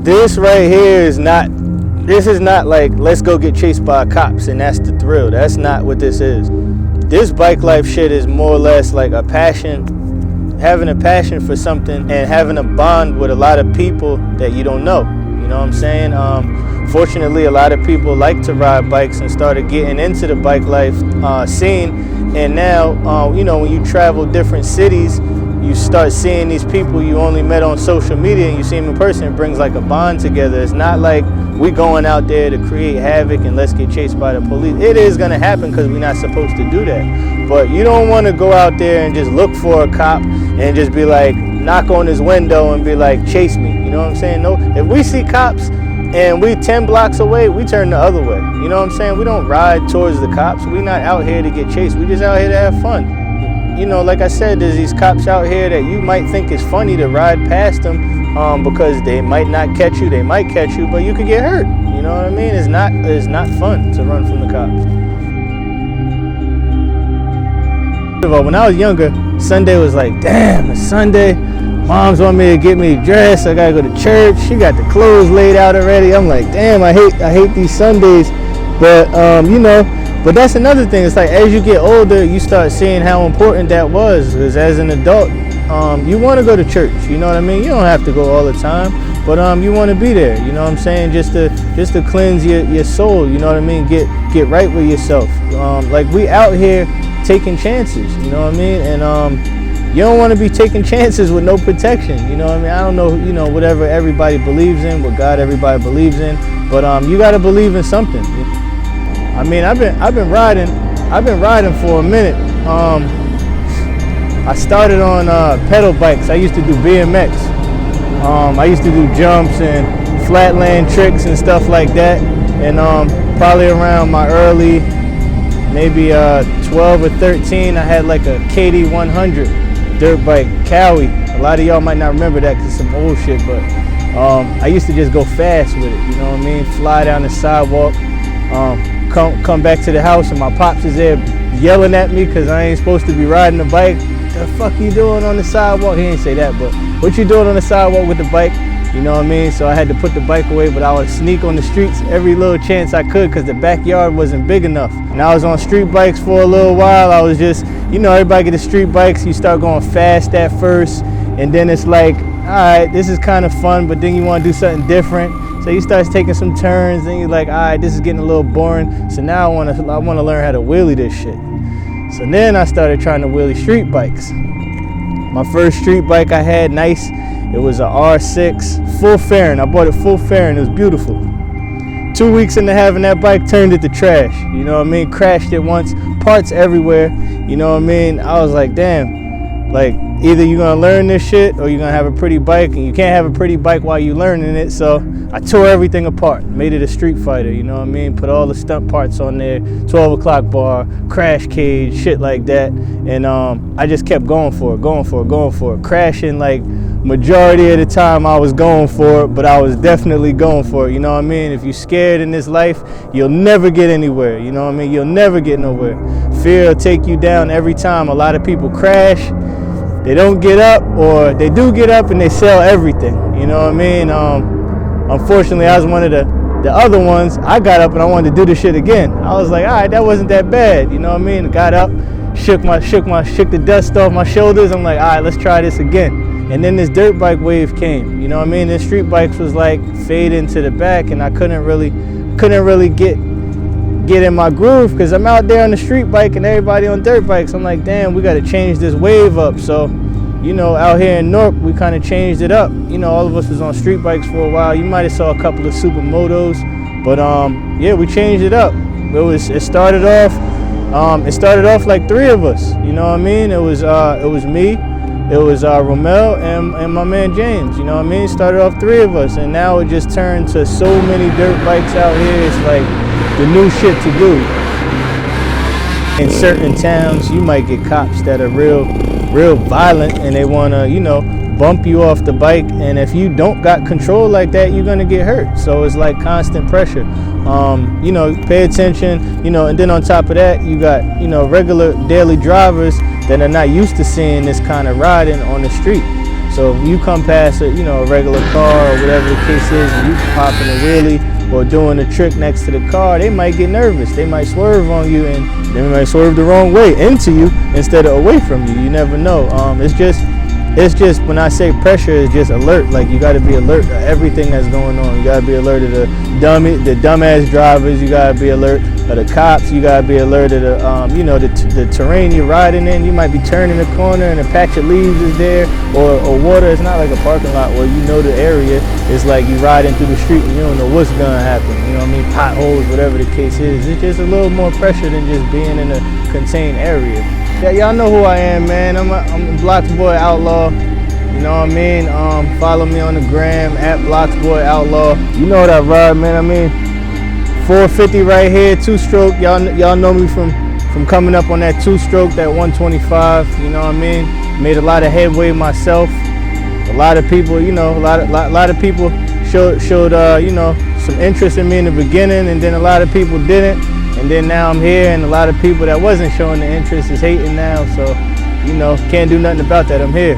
This right here is not, this is not like, let's go get chased by cops and that's the thrill. That's not what this is. This bike life shit is more or less like a passion, having a passion for something and having a bond with a lot of people that you don't know. You know what I'm saying? Fortunately, a lot of people like to ride bikes and started getting into the bike life scene. And now, you know, when you travel different cities, you start seeing these people you only met on social media and you see them in person. It brings like a bond together. It's not like we going out there to create havoc and let's get chased by the police. It is gonna happen because we're not supposed to do that. But you don't want to go out there and just look for a cop and just be like, knock on his window and be like, chase me. You know what I'm saying? No, if we see cops and we 10 blocks away, we turn the other way. You know what I'm saying? We don't ride towards the cops. We're not out here to get chased. We just out here to have fun. You know, like I said, there's these cops out here that you might think is funny to ride past them because they might not catch you. They might catch you, but you could get hurt. You know what I mean? It's not fun to run from the cops. When I was younger, Sunday was like, damn, it's Sunday. Mom's want me to get me dressed. I gotta go to church. She got the clothes laid out already. I'm like, damn, I hate these Sundays. But you know, but that's another thing. It's like as you get older, you start seeing how important that was. Because as an adult, you want to go to church. You know what I mean? You don't have to go all the time, but you want to be there. You know what I'm saying? Just to cleanse your soul. You know what I mean? Get right with yourself. Like we out here taking chances. You know what I mean? And you don't want to be taking chances with no protection. You know what I mean? I don't know. You know, whatever everybody believes in, what God everybody believes in, but you got to believe in something. I mean, I've been riding for a minute. I started on pedal bikes. I used to do BMX. I used to do jumps and flatland tricks and stuff like that. And probably around my early, maybe 12 or 13, I had like a KD 100 dirt bike, Cowie. A lot of y'all might not remember that because it's some old shit, but I used to just go fast with it. You know what I mean? Fly down the sidewalk. Come back to the house and my pops is there yelling at me because I ain't supposed to be riding the bike. The fuck you doing on the sidewalk? He didn't say that, but what you doing on the sidewalk with the bike? You know what I mean? So I had to put the bike away, but I would sneak on the streets every little chance I could because the backyard wasn't big enough. And I was on street bikes for a little while. I was just, you know, everybody get the street bikes. You start going fast at first, and then it's like, all right, this is kind of fun, but then you want to do something different. So you start taking some turns, and you're like, all right, this is getting a little boring. So now I want to learn how to wheelie this shit. So then I started trying to wheelie street bikes. My first street bike I had, nice, it was a R6, full fairing. I bought it full fairing, it was beautiful. 2 weeks into having that bike, turned it to trash. You know what I mean? Crashed it once, parts everywhere. You know what I mean? I was like, damn, like either you're gonna learn this shit or you're gonna have a pretty bike, and you can't have a pretty bike while you're learning it. So I tore everything apart, made it a street fighter, you know what I mean? Put all the stunt parts on there, 12 o'clock bar, crash cage, shit like that. And I just kept going for it. Crashing like majority of the time I was going for it, but I was definitely going for it, you know what I mean? If you're scared in this life, you'll never get anywhere, you know what I mean? You'll never get nowhere. Fear will take you down every time. A lot of people crash, they don't get up, or they do get up and they sell everything, you know what I mean? Unfortunately, I was one of the other ones. I got up and I wanted to do the shit again. I was like, all right, that wasn't that bad, you know what I mean? Got up, shook the dust off my shoulders. I'm like, all right, let's try this again. And then this dirt bike wave came, you know what I mean? The street bikes was like fading to the back, and I couldn't really get in my groove because I'm out there on the street bike and everybody on dirt bikes. I'm like, damn, we got to change this wave up. So, you know, out here in Newark, we kind of changed it up. You know, all of us was on street bikes for a while. You might have saw a couple of supermotos, but yeah, we changed it up. It started off like three of us. You know what I mean? It was me, it was Romel and my man James. You know what I mean? Started off three of us, and now it just turned to so many dirt bikes out here. It's like the new shit to do. In certain towns, you might get cops that are real violent, and they want to, you know, bump you off the bike, and if you don't got control like that, you're gonna get hurt. So it's like constant pressure. You know, pay attention, you know, and then on top of that, you got, you know, regular daily drivers that are not used to seeing this kind of riding on the street. So So if you come past a, you know, a regular car or whatever the case is, and you popping a wheelie or doing a trick next to the car, they might get nervous. They might swerve on you, and they might swerve the wrong way into you instead of away from you. You never know. It's just when I say pressure, it's just alert. Like, you got to be alert to everything that's going on. You got to be alert to the dumbass drivers. You got to be alert to the cops. You got to be alert to the you know, the terrain you're riding in. You might be turning a corner and a patch of leaves is there, or water. It's not like a parking lot where you know the area. It's like you riding through the street and you don't know what's gonna happen. You know what I mean? Potholes, whatever the case is. It's just a little more pressure than just being in a contained area. Yeah, y'all know who I am, man. I'm Blockboy Outlaw. You know what I mean? Follow me on the gram at Blockboy Outlaw. You know what I ride, man. I mean, 450 right here, two-stroke. Y'all know me from coming up on that two-stroke, that 125. You know what I mean? Made a lot of headway myself. A lot of people, you know, a lot of people showed you know, some interest in me in the beginning, and then a lot of people didn't. And then now I'm here, and a lot of people that wasn't showing the interest is hating now. So, you know, can't do nothing about that. I'm here.